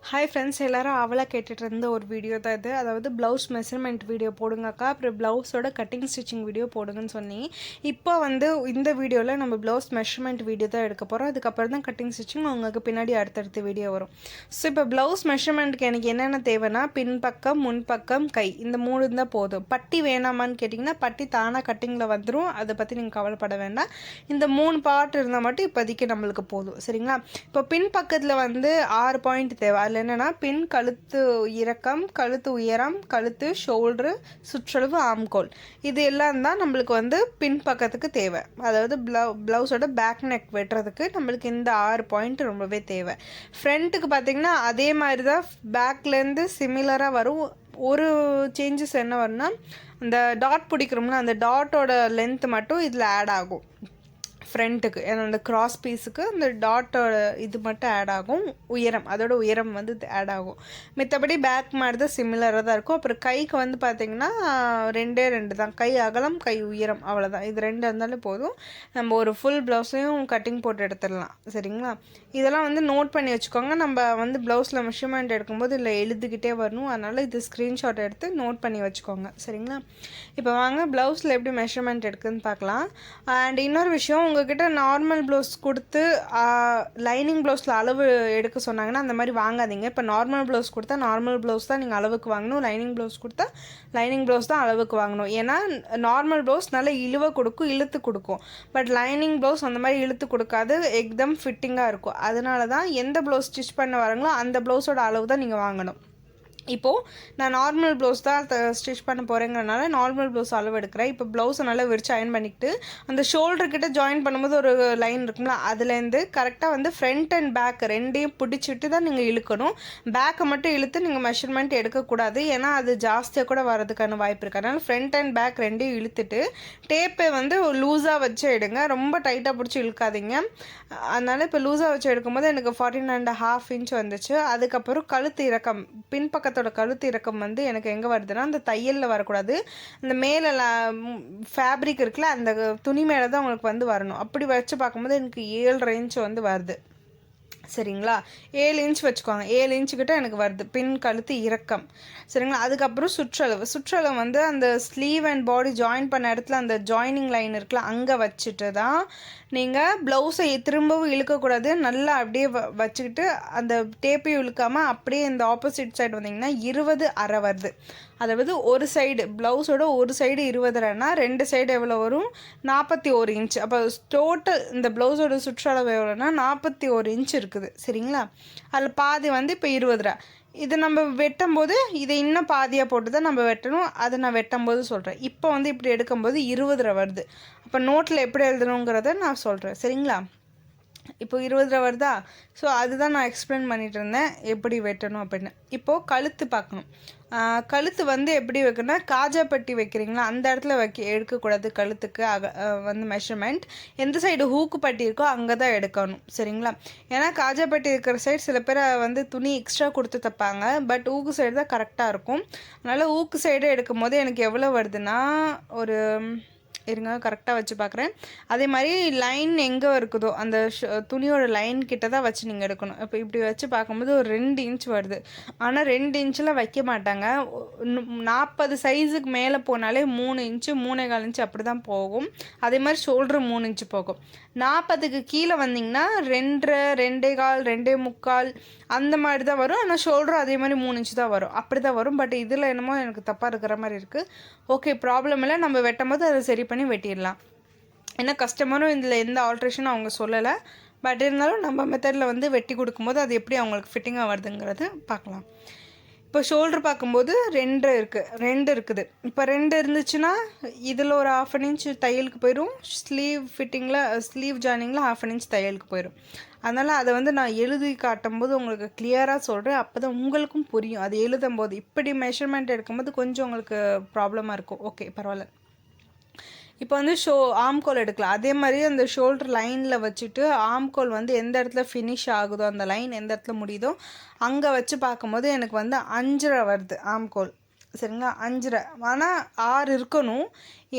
Hi friends, எல்லோரும் அவளாக கேட்டுட்டு இருந்த ஒரு வீடியோ தான் இது. அதாவது ப்ளவுஸ் மெஷர்மெண்ட் வீடியோ போடுங்கக்கா, அப்புறம் ப்ளவுஸோட கட்டிங் ஸ்டிச்சிங் வீடியோ போடுங்கன்னு சொன்னீங்க. இப்போ இந்த வீடியோவில் நம்ம ப்ளவுஸ் மெஷர்மெண்ட் வீடியோ தான் எடுக்க போகிறோம். அதுக்கப்புறம் தான் கட்டிங் ஸ்டிச்சிங் உங்களுக்கு பின்னாடி அடுத்தடுத்த வீடியோ வரும். ஸோ இப்போ ப்ளவுஸ் மெஷர்மெண்ட்டுக்கு எனக்கு என்னென்ன தேவைன்னா, பின்பக்கம், முன்பக்கம், கை, இந்த 3 தான் போதும். பட்டி வேணாமான்னு கேட்டிங்கன்னா, பட்டி தானாக கட்டிங்கில் வந்துடும். அதை பற்றி நீங்கள் கவலைப்பட வேண்டாம். இந்த 3 பார்ட் இருந்தால் மட்டும் இப்போதைக்கு நம்மளுக்கு போதும். சரிங்களா? இப்போ பின்பக்கத்தில் 6 பாயிண்ட் தேவை. அதில் என்னென்னா, பின், கழுத்து இறக்கம், கழுத்து உயரம், கழுத்து, ஷோல்ட்ரு, சுற்றளவு, ஆம்கோல், இது எல்லாம் தான் நம்மளுக்கு பின் பக்கத்துக்கு தேவை. அதாவது ப்ளவுஸோட பேக் நெக் வெட்டுறதுக்கு நம்மளுக்கு இந்த 6 பாயிண்ட் ரொம்பவே தேவை. ஃப்ரண்ட்டுக்கு பார்த்திங்கன்னா அதே மாதிரி தான், பேக்லேருந்து சிமிலராக வரும். ஒரு சேஞ்சஸ் என்ன வரும்னா, அந்த டாட் பிடிக்கிறோம்னா அந்த டாட்டோட லென்த் மட்டும் இதில் ஆட் ஆகும் ஃப்ரண்ட்டுக்கு. ஏன்னா அந்த கிராஸ் பீஸுக்கு அந்த டாட்டோட இது மட்டும் ஆட் ஆகும். உயரம், அதோட உயரம் ஆட் ஆகும். மித்தபடி பேக் மாதிரி தான் சிமிலராக தான் இருக்கும். அப்புறம் கைக்கு பார்த்திங்கன்னா 2 தான், கை அகலம், கை உயரம், அவ்வளோதான். இது 2 இருந்தாலே போதும். நம்ம ஒரு ஃபுல் ப்ளவுஸையும் கட்டிங் போட்டு எடுத்துடலாம். சரிங்களா? இதெல்லாம் நோட் பண்ணி வச்சுக்கோங்க. நம்ம ப்ளவுஸில் மெஷர்மெண்ட் எடுக்கும்போது இல்லை எழுதிக்கிட்டே வரணும். அதனால் இது ஸ்க்ரீன்ஷாட் எடுத்து நோட் பண்ணி வச்சுக்கோங்க. சரிங்களா? இப்போ வாங்க ப்ளவுஸில் எப்படி மெஷர்மெண்ட் எடுக்குதுன்னு பார்க்கலாம். அண்ட் இன்னொரு விஷயம், உங்ககிட்ட நார்மல் ப்ளவுஸ் கொடுத்து லைனிங் ப்ளவுஸில் அளவு எடுக்க சொன்னாங்கன்னா அந்த மாதிரி வாங்காதீங்க. இப்போ நார்மல் ப்ளவுஸ் கொடுத்தா நார்மல் ப்ளவுஸ் தான் நீங்கள் அளவுக்கு வாங்கணும். லைனிங் ப்ளவுஸ் கொடுத்தா லைனிங் ப்ளவுஸ் தான் அளவுக்கு வாங்கணும். ஏன்னா நார்மல் ப்ளவுஸ் நல்லா இழுத்து கொடுக்கும். பட் லைனிங் ப்ளவுஸ் அந்த மாதிரி இழுத்து கொடுக்காது, எக்தம் ஃபிட்டிங்காக இருக்கும். அதனால தான் எந்த ப்ளவுஸ் ஸ்டிச் பண்ண வராங்களோ அந்த ப்ளவுஸோட அளவு தான் நீங்கள் வாங்கணும். இப்போது நான் நார்மல் ப்ளவுஸ் தான் ஸ்டிச் பண்ண போகிறேங்கிறனால நார்மல் ப்ளவுஸ் அளவு எடுக்கிறேன். இப்போ ப்ளவுஸை நல்லா விரிச்சு அயன் பண்ணிக்கிட்டு அந்த ஷோல்டர்கிட்ட ஜாயின் பண்ணும்போது ஒரு லைன் இருக்குங்களா, அதுலேருந்து கரெக்டாக ஃப்ரண்ட் அண்ட் பேக் ரெண்டையும் பிடிச்சிட்டு தான் நீங்கள் இழுக்கணும். பேக்கை மட்டும் இழுத்து நீங்கள் மெஷர்மெண்ட் எடுக்கக்கூடாது. ஏன்னா அது ஜாஸ்தியாக கூட வரதுக்கான வாய்ப்பு இருக்குது. அதனால் ஃப்ரண்ட் அண்ட் பேக் ரெண்டையும் இழுத்துட்டு டேப்பை லூஸாக வச்சு எடுங்க. ரொம்ப டைட்டாக பிடிச்சி இழுக்காதீங்க. அதனால் இப்போ லூஸாக வச்சு எடுக்கும்போது எனக்கு 14.5 இன்ச் வந்துச்சு. அதுக்கப்புறம் கழுத்து இறக்கம், பின்பக்கத்தோட கழுத்து இறக்கம் எனக்கு எங்கே வருதுன்னா, அந்த தையலில் வரக்கூடாது, அந்த மேலே ஃபேப்ரிக் இருக்குல்ல அந்த துணி மேலே தான் உங்களுக்கு வரணும். அப்படி வச்சு பார்க்கும்போது எனக்கு 7.5 இன்ச் வருது. சரிங்களா? 7 இன்ச் வச்சுக்கோங்க. 7 இன்ச்சுக்கிட்ட எனக்கு வருது பின் கழுத்து இறக்கம். சரிங்களா? அதுக்கப்புறம் சுற்றளவு அந்த ஸ்லீவ் அண்ட் பாடி ஜாயின் பண்ண இடத்துல அந்த ஜாயினிங் லைன் இருக்குல்ல, அங்கே வச்சுட்டு தான் நீங்கள் ப்ளவுஸை திரும்பவும் இழுக்கக்கூடாது. நல்லா அப்படியே வச்சுக்கிட்டு அந்த டேப்பையும் இழுக்காமல் அப்படியே இந்த ஆப்போசிட் சைடு வந்தீங்கன்னா 20.5 வருது. அதாவது ஒரு சைடு ப்ளவுஸோட ஒரு சைடு 20.5னா 2 சைடு எவ்வளோ வரும்? 41 இன்ச். அப்போ டோட்டல் இந்த ப்ளவுஸோட சுற்றளவு எவ்வளோனா 41 இன்ச் இருக்குது. சரிங்களா? அதில் பாதி இப்போ 20. இது நம்ம வெட்டும்போது இதை இன்னும் பாதியாக போட்டு தான் நம்ம வெட்டணும். அதை நான் வெட்டும்போது சொல்கிறேன். இப்போ இப்படி எடுக்கும்போது 20 வருது. அப்போ நோட்டில் எப்படி எழுதணுங்கிறத நான் சொல்கிறேன். சரிங்களா? இப்போ 20 வருதா? ஸோ அதுதான் நான் எக்ஸ்பிளைன் பண்ணிகிட்டு இருந்தேன், எப்படி வெட்டணும் அப்படின்னு. இப்போது கழுத்து பார்க்கணும். கழுத்து எப்படி வைக்கணும்னா, காஜாப்பட்டி வைக்கிறீங்களா அந்த இடத்துல எடுக்கக்கூடாது. கழுத்துக்கு மெஷர்மெண்ட் எந்த சைடு ஹூக்கு பட்டி இருக்கோ அங்கே தான் எடுக்கணும். சரிங்களா? ஏன்னா காஜாப்பட்டி இருக்கிற சைடு சில பேர் துணி எக்ஸ்ட்ரா கொடுத்து தைப்பாங்க. பட் ஊக்கு சைடு தான் கரெக்டாக இருக்கும். அதனால் ஊக்கு சைடு எடுக்கும் போது எனக்கு எவ்வளோ வருதுன்னா, ஒரு இருங்க கரெக்டாக வச்சு பார்க்குறேன். அதே மாதிரி லைன் எங்கே இருக்குதோ அந்த துணியோட லைன் கிட்ட தான் வச்சு நீங்கள் எடுக்கணும். இப்போ இப்படி வச்சு பார்க்கும்போது ஒரு 2 இன்ச் வருது. ஆனால் 2 இன்ச்சில் வைக்க மாட்டாங்க. 40 சைஸுக்கு மேலே போனாலே 3 இன்ச்சு 3.25 இன்ச்சு அப்படி தான் போகும். அதே மாதிரி ஷோல்ட்ரு 3 இன்ச்சு போகும். 40க்கு கீழே வந்தீங்கன்னா 2.5, 2.25, 2.25 அந்த மாதிரி தான் வரும். ஆனால் ஷோல்டரும் அதே மாதிரி 3 இன்ச்சு தான் வரும். அப்படி தான் வரும். பட் இதில் என்னமோ எனக்கு தப்பாக இருக்கிற மாதிரி இருக்குது. ஓகே, ப்ராப்ளம் இல்லை. நம்ம வெட்டும் போது அதை சரி பண்ணி வெட்டிடலாம். ஏன்னா கஸ்டமரும் இதில் எந்த ஆல்ட்ரேஷனும் அவங்க சொல்லலை. பட் இருந்தாலும் நம்ம மெத்தடில் வெட்டி கொடுக்கும்போது அது எப்படி அவங்களுக்கு ஃபிட்டிங்காக வருதுங்கிறது பார்க்கலாம். இப்போ ஷோல்ட்ரு பார்க்கும்போது 2 இருக்குது. இப்போ 2 இருந்துச்சுன்னா இதில் ஒரு 1/2 இன்ச் தையலுக்கு போயிடும். ஸ்லீவ் ஜாயினிங்கில் 1/2 இன்ச் தையலுக்கு போயிடும். அதனால் அதை நான் எழுதி காட்டும்போது உங்களுக்கு கிளியராக சொல்கிறேன். அப்போ தான் உங்களுக்கும் புரியும். அது எழுதும்போது இப்படி மெஷர்மெண்ட் எடுக்கும்போது கொஞ்சம் உங்களுக்கு ப்ராப்ளமாக இருக்கும். ஓகே, பரவாயில்ல. இப்போ ஆம்கோல் எடுக்கலாம். அதே மாதிரி அந்த ஷோல்டர் லைனில் வச்சுட்டு ஆம்கோல் எந்த இடத்துல ஃபினிஷ் ஆகுதோ, அந்த லைன் எந்த இடத்துல முடியுதோ அங்கே வச்சு பார்க்கும்போது எனக்கு 5.5 வருது ஆம்கோல். சரிங்களா 5.5. ஆனால் 6 இருக்கணும்.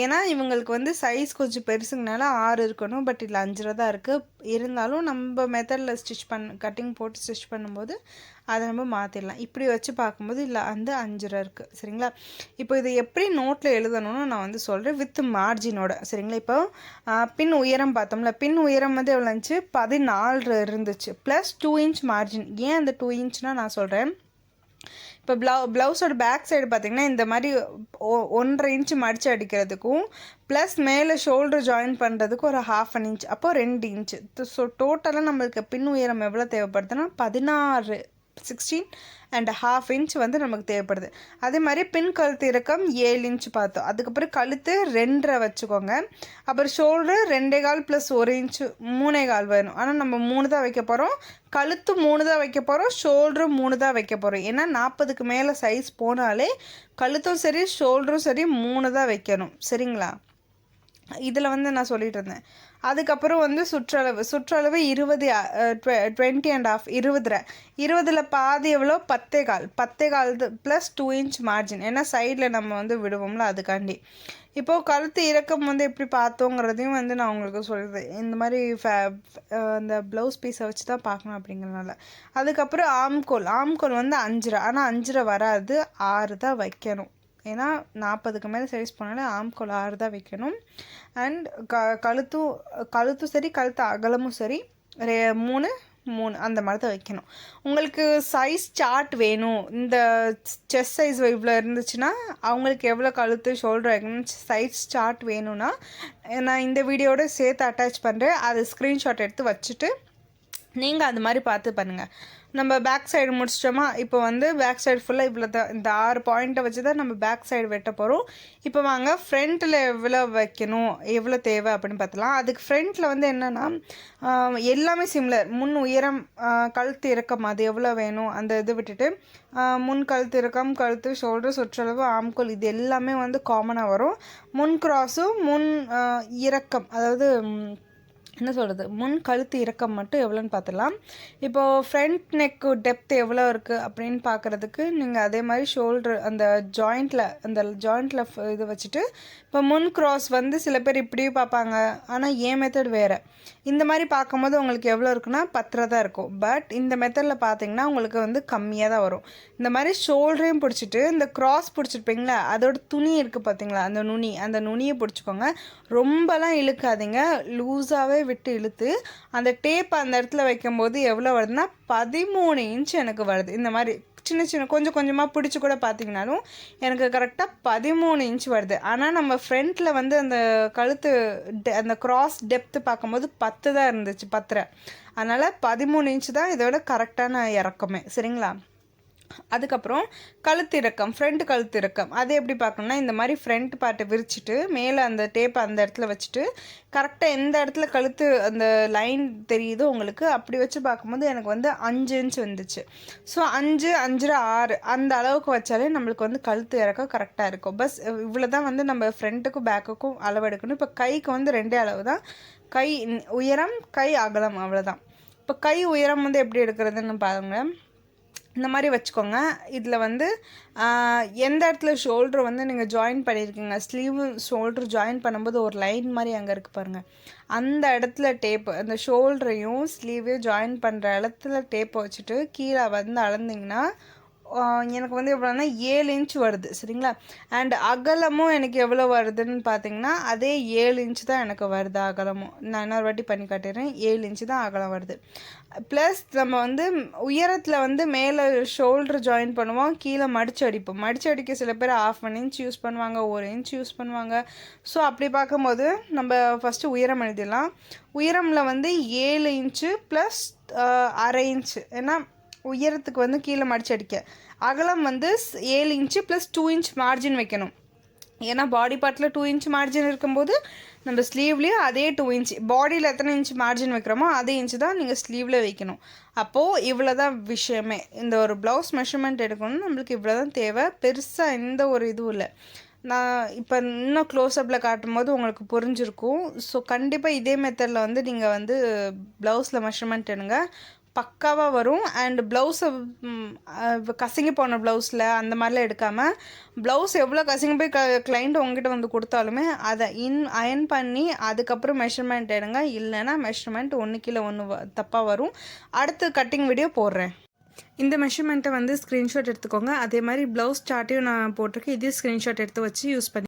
ஏன்னா இவங்களுக்கு வந்து சைஸ் கொஞ்சம் பெருசுங்கனால 6 இருக்கணும். பட் இதில் 5.5 தான் இருக்குது. இருந்தாலும் நம்ம மெத்தடில் கட்டிங் போட்டு ஸ்டிச் பண்ணும்போது அதை நம்ம மாற்றிடலாம். இப்படி வச்சு பார்க்கும்போது இல்லை வந்து 5.5 இருக்குது. சரிங்களா. இப்போ இதை எப்படி நோட்டில் எழுதணும்னு நான் வந்து சொல்கிறேன் வித் மார்ஜினோட. சரிங்களா. இப்போ பின் உயரம் பார்த்தோம்ல, பின் உயரம் வந்து எவ்வளோ இருந்துச்சு 14 இருந்துச்சு ப்ளஸ் 2 இன்ச் மார்ஜின். ஏன் அந்த 2 இன்ச்னால் நான் சொல்கிறேன். இப்போ ப்ளவுஸோட பேக் சைடு பார்த்திங்கன்னா இந்த மாதிரி 1.5 இன்ச்சு மடித்து அடிக்கிறதுக்கும் ப்ளஸ் மேலே ஷோல்டர் ஜாயின் பண்ணுறதுக்கு ஒரு 1/2 இன்ச், அப்போது 2 இன்ச்சு. ஸோ டோட்டலாக நம்மளுக்கு பின் உயரம் எவ்வளோ தேவைப்படுதுன்னா 16.5 இன்ச் வந்து நமக்கு தேவைப்படுது. அதே மாதிரி பின் கழுத்து இறக்கம் 7 இன்ச் பார்த்தோம். அதுக்கப்புறம் கழுத்து 2.5 வச்சுக்கோங்க. அப்புறம் ஷோல்டர் 2.25 ப்ளஸ் 1 இன்ச்சு 3.25 வேணும். ஆனால் நம்ம 3 தான் வைக்க போகிறோம். கழுத்து 3 தான் வைக்க போகிறோம், ஷோல்டரும் 3 தான் வைக்க போகிறோம். ஏன்னா 40க்கு மேலே சைஸ் போனாலே கழுத்தும் சரி ஷோல்டரும் சரி 3 தான் வைக்கணும். சரிங்களா. இதில் வந்து நான் சொல்லிட்டு இருந்தேன். அதுக்கப்புறம் வந்து சுற்றளவு 20 20.5 20ல் பாதி எவ்வளோ 10.25 ப்ளஸ் 2 இன்ச் மார்ஜின். ஏன்னா சைடில் நம்ம வந்து விடுவோம்ல அதுக்காண்டி. இப்போது கழுத்து இறக்கம் வந்து எப்படி பார்த்தோங்கிறதையும் வந்து நான் உங்களுக்கு சொல்லிடுறேன். இந்த மாதிரி அந்த ப்ளவுஸ் பீஸை வச்சு தான் பார்க்கணும் அப்படிங்கிறனால. அதுக்கப்புறம் ஆம்கோல் வந்து 5.5. ஆனால் 5.5 வராது, 6 தான் வைக்கணும். ஏன்னா 40க்கு மேலே சைஸ் போனாலே ஆம்கோல் 6 தான் வைக்கணும். அண்ட் கழுத்தும் சரி கழுத்து அகலமும் சரி 3 அந்த மாதிரி தான் வைக்கணும். உங்களுக்கு சைஸ் சார்ட் வேணும், இந்த செஸ்ட் சைஸ் இவ்வளோ இருந்துச்சுன்னா அவங்களுக்கு எவ்வளோ கழுத்து ஷோல்டர் வைக்கணும் சைஸ் சார்ட் வேணும்னா நான் இந்த வீடியோட சேர்த்து அட்டாச் பண்ணுறேன். அதை ஸ்க்ரீன்ஷாட் எடுத்து வச்சுட்டு நீங்கள் அது மாதிரி பார்த்து பண்ணுங்கள். நம்ம பேக் சைடு முடிச்சிட்டோமா. இப்போ வந்து பேக் சைடு ஃபுல்லாக இவ்வளோ தான், இந்த 6 பாயிண்ட்டை வச்சு தான் நம்ம பேக் சைடு வெட்ட போகிறோம். இப்போ வாங்க ஃப்ரண்ட்டில் எவ்வளோ வைக்கணும் எவ்வளோ தேவை அப்படின்னு பார்த்தலாம். அதுக்கு ஃப்ரண்ட்டில் வந்து என்னென்னா எல்லாமே சிம்லர். முன் உயரம் கழுத்து இறக்கம் அது எவ்வளோ வேணும் அந்த இது விட்டுட்டு முன் கழுத்து இறக்கம் கழுத்து ஷோல்டர் சுற்றளவு ஆம்கோல் இது எல்லாமே வந்து காமனாக வரும். முன் கிராஸும் முன் இறக்கம் அதாவது என்ன சொல்கிறது முன் கழுத்து இறக்கம் மட்டும் எவ்வளோன்னு பார்த்துலாம். இப்போது ஃப்ரண்ட் நெக்கு டெப்த் எவ்வளோ இருக்குது அப்படின்னு பார்க்குறதுக்கு நீங்கள் அதே மாதிரி ஷோல்டர் அந்த ஜாயிண்ட்டில் இது வச்சுட்டு இப்போ முன் கிராஸ் வந்து சில பேர் இப்படியும் பார்ப்பாங்க. ஆனால் ஏன் மெத்தட் வேறு. இந்த மாதிரி பார்க்கும்போது உங்களுக்கு எவ்வளோ இருக்குன்னா 10 தான் இருக்கும். பட் இந்த மெத்தடில் பார்த்தீங்கன்னா உங்களுக்கு வந்து கம்மியாக தான் வரும். இந்த மாதிரி ஷோல்டரையும் பிடிச்சிட்டு இந்த கிராஸ் பிடிச்சிருப்பீங்களா அதோட துணி இருக்குது பார்த்தீங்களா அந்த நுனியை பிடிச்சிக்கோங்க. ரொம்பலாம் இழுக்காதீங்க, லூஸாகவே விட்டு இழுத்து அந்த டேப் அந்த இடத்துல வைக்கும்போது எவ்வளோ வருதுன்னா 13 இன்ச் எனக்கு வருது. இந்த மாதிரி சின்ன கொஞ்சம் கொஞ்சமாக பிடிச்சி கூட பார்த்தீங்கனாலும் எனக்கு கரெக்டாக 13 இன்ச் வருது. ஆனால் நம்ம ஃப்ரண்ட்டில் வந்து அந்த கழுத்து அந்த கிராஸ் டெப்த்து பார்க்கும்போது 10 தான் இருந்துச்சு 10. அதனால் 13 இன்ச் தான் இதோட கரெக்டான இறக்கமே. சரிங்களா. அதுக்கப்புறம் கழுத்து இறக்கம் ஃப்ரண்ட் கழுத்து இறக்கம் அது எப்படி பார்க்கணும்னா இந்த மாதிரி ஃப்ரண்ட் பார்ட்டை விரிச்சிட்டு மேலே அந்த டேப்பை அந்த இடத்துல வச்சுட்டு கரெக்டாக எந்த இடத்துல கழுத்து அந்த லைன் தெரியுதோ உங்களுக்கு அப்படி வச்சு பார்க்கும்போது எனக்கு வந்து 5 இன்ச் வந்துச்சு. ஸோ 5, 5.5, 6 அந்த அளவுக்கு வச்சாலே நம்மளுக்கு வந்து கழுத்து இறக்கம் கரெக்டாக இருக்கும். பஸ் இவ்வளோ தான் வந்து நம்ம ஃப்ரண்ட்டுக்கும் பேக்குக்கும் அளவு எடுக்கணும். இப்போ கைக்கு வந்து 2 அளவு தான், கை உயரம் கை அகலம் அவ்வளோதான். இப்போ கை உயரம் வந்து எப்படி எடுக்கிறதுன்னு பாருங்கள். இந்த மாதிரி வச்சுக்கோங்க. இதில் வந்து எந்த இடத்துல ஷோல்டர் வந்து நீங்கள் ஜாயின் பண்ணியிருக்கீங்க ஸ்லீவ் ஷோல்டர் ஜாயின் பண்ணும்போது ஒரு லைன் மாதிரி அங்கே இருக்குது பாருங்கள். அந்த இடத்துல டேப்பு அந்த ஷோல்டரையும் ஸ்லீவையும் ஜாயின் பண்ணுற இடத்துல டேப்பை வச்சுட்டு கீழே வந்து அளந்திங்கன்னா எனக்கு வந்து எவ்வளோனா 7 இன்ச் வருது. சரிங்களா. அண்ட் அகலமும் எனக்கு எவ்வளோ வருதுன்னு பார்த்தீங்கன்னா அதே 7 இன்ச் தான் எனக்கு வருது அகலமும். நான் இன்னொரு வாட்டி பண்ணி காட்டிடுறேன். 7 இன்ச்சு தான் அகலம் வருது. ப்ளஸ் நம்ம வந்து உயரத்தில் வந்து மேலே ஷோல்டர் ஜாயின் பண்ணுவோம், கீழே மடித்து அடிக்க சில பேர் 1/2 இன்ச் யூஸ் பண்ணுவாங்க, 1 இன்ச் யூஸ் பண்ணுவாங்க. ஸோ அப்படி பார்க்கும்போது நம்ம ஃபஸ்ட்டு உயரம் எழுதிடலாம். உயரமில் வந்து 7 இன்ச்சு ப்ளஸ் 1/2 இன்ச்சு. ஏன்னா உயரத்துக்கு வந்து கீழே மடிச்சு அடிக்க. அகலம் வந்து 7 இன்ச்சு ப்ளஸ் 2 இன்ச் மார்ஜின் வைக்கணும். ஏன்னா பாடி பார்ட்டில் 2 இன்ச் மார்ஜின் இருக்கும்போது நம்ம ஸ்லீவ்லேயும் அதே 2 இன்ச், பாடியில் எத்தனை இன்ச் மார்ஜின் வைக்கிறோமோ அதே இன்ச்சு தான் நீங்கள் ஸ்லீவில் வைக்கணும். அப்போது இவ்வளோ தான் விஷயமே. இந்த ஒரு ப்ளவுஸ் மெஷர்மெண்ட் எடுக்கணும்னு நம்மளுக்கு இவ்வளோ தான் தேவை. பெருசாக எந்த ஒரு இதுவும் இல்லை. நான் இப்போ இன்னும் க்ளோஸ்அப்பில் காட்டும் போது உங்களுக்கு புரிஞ்சிருக்கும். ஸோ கண்டிப்பாக இதே மெத்தடில் வந்து நீங்கள் வந்து ப்ளவுஸில் மெஷர்மெண்ட் எடுங்க. பக்காவாக வரும். அண்ட் ப்ளவுஸை கசங்கி போன ப்ளவுஸில் அந்த மாதிரிலாம் எடுக்காமல், ப்ளவுஸ் எவ்வளோ கசங்கி போய் கிளைண்ட் உங்ககிட்ட வந்து கொடுத்தாலுமே அதை அயன் பண்ணி அதுக்கப்புறம் மெஷர்மெண்ட் எடுங்க. இல்லைன்னா மெஷர்மெண்ட் ஒன்று கீழே ஒன்று தப்பாக வரும். அடுத்து கட்டிங் வீடியோ போடுறேன். இந்த மெஷர்மெண்ட்டை வந்து ஸ்க்ரீன்ஷாட் எடுத்துக்கோங்க. அதே மாதிரி ப்ளவுஸ் சார்ட்டையும் நான் போட்டிருக்கேன். இதே ஸ்க்ரீன்ஷாட் எடுத்து வச்சு யூஸ் பண்ணி